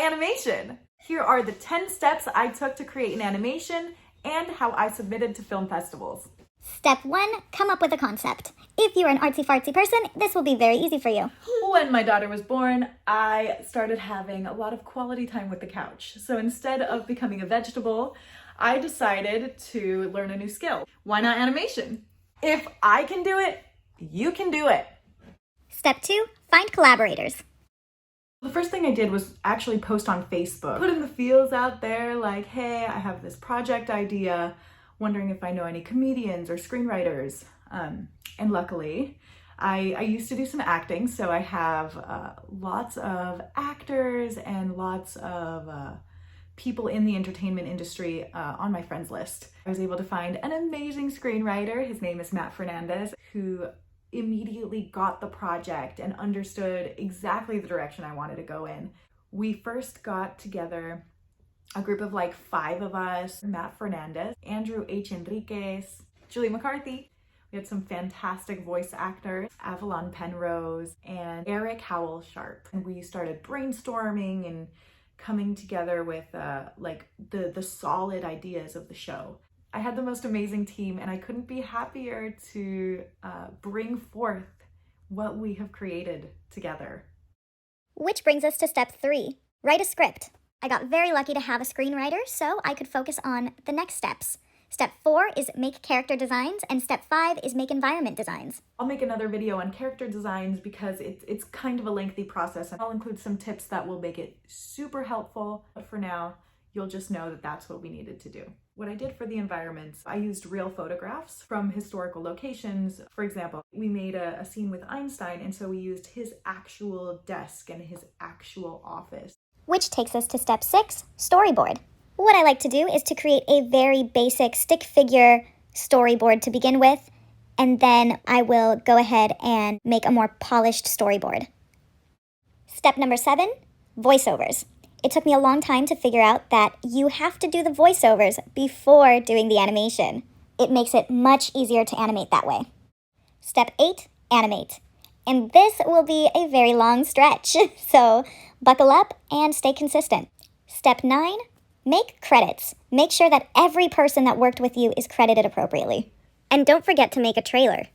animation? Here are the 10 steps I took to create an animation and how I submitted to film festivals. Step 1, come up with a concept. If you're an artsy-fartsy person, this will be very easy for you. When my daughter was born, I started having a lot of quality time with the couch. So instead of becoming a vegetable, I decided to learn a new skill. Why not animation? If I can do it, you can do it. Step 2, find collaborators. The first thing I did was actually post on Facebook, putting the feels out there like, hey, I have this project idea, wondering if I know any comedians or screenwriters. And luckily, I used to do some acting, so I have lots of actors and lots of people in the entertainment industry on my friends list. I was able to find an amazing screenwriter. His name is Matt Fernandez, who immediately got the project and understood exactly the direction I wanted to go in. We first got together a group of like 5 of us: Matt Fernandez, Andrew H. Enriquez, Julie McCarthy. We had some fantastic voice actors, Avalon Penrose and Eric Howell Sharp. And we started brainstorming and coming together with like the solid ideas of the show. I had the most amazing team, and I couldn't be happier to bring forth what we have created together. Which brings us to step 3, write a script. I got very lucky to have a screenwriter, so I could focus on the next steps. Step 4 is make character designs, and step 5 is make environment designs. I'll make another video on character designs because it's kind of a lengthy process, and I'll include some tips that will make it super helpful. But for now, you'll just know that that's what we needed to do. What I did for the environments, I used real photographs from historical locations. For example, we made a scene with Einstein, and so we used his actual desk and his actual office. Which takes us to step 6, storyboard. What I like to do is to create a very basic stick figure storyboard to begin with, and then I will go ahead and make a more polished storyboard. Step number 7, voiceovers. It took me a long time to figure out that you have to do the voiceovers before doing the animation. It makes it much easier to animate that way. Step 8, animate. And this will be a very long stretch, so buckle up and stay consistent. Step 9, make credits. Make sure that every person that worked with you is credited appropriately. And don't forget to make a trailer.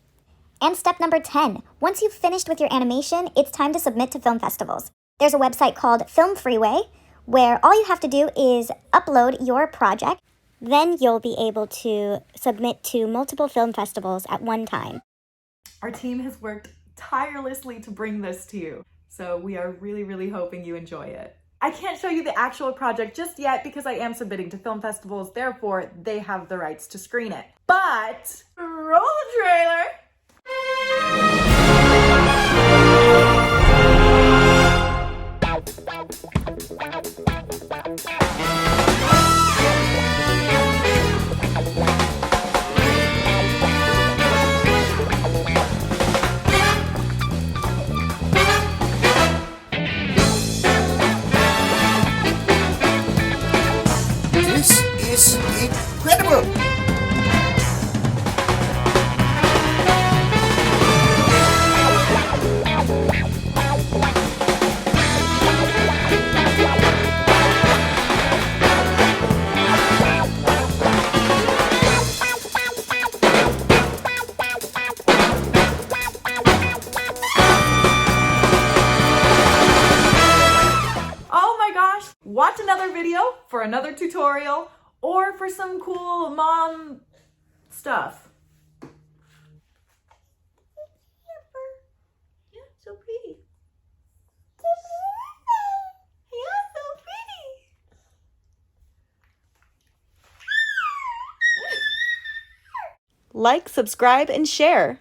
And step number 10, once you've finished with your animation, it's time to submit to film festivals. There's a website called Film Freeway, where all you have to do is upload your project. Then you'll be able to submit to multiple film festivals at one time. Our team has worked tirelessly to bring this to you, so we are really, really hoping you enjoy it. I can't show you the actual project just yet because I am submitting to film festivals, therefore they have the rights to screen it. But roll the trailer! This is incredible! Watch another video for another tutorial or for some cool mom stuff. Yeah, so pretty. Yeah, so pretty. Like, subscribe, and share.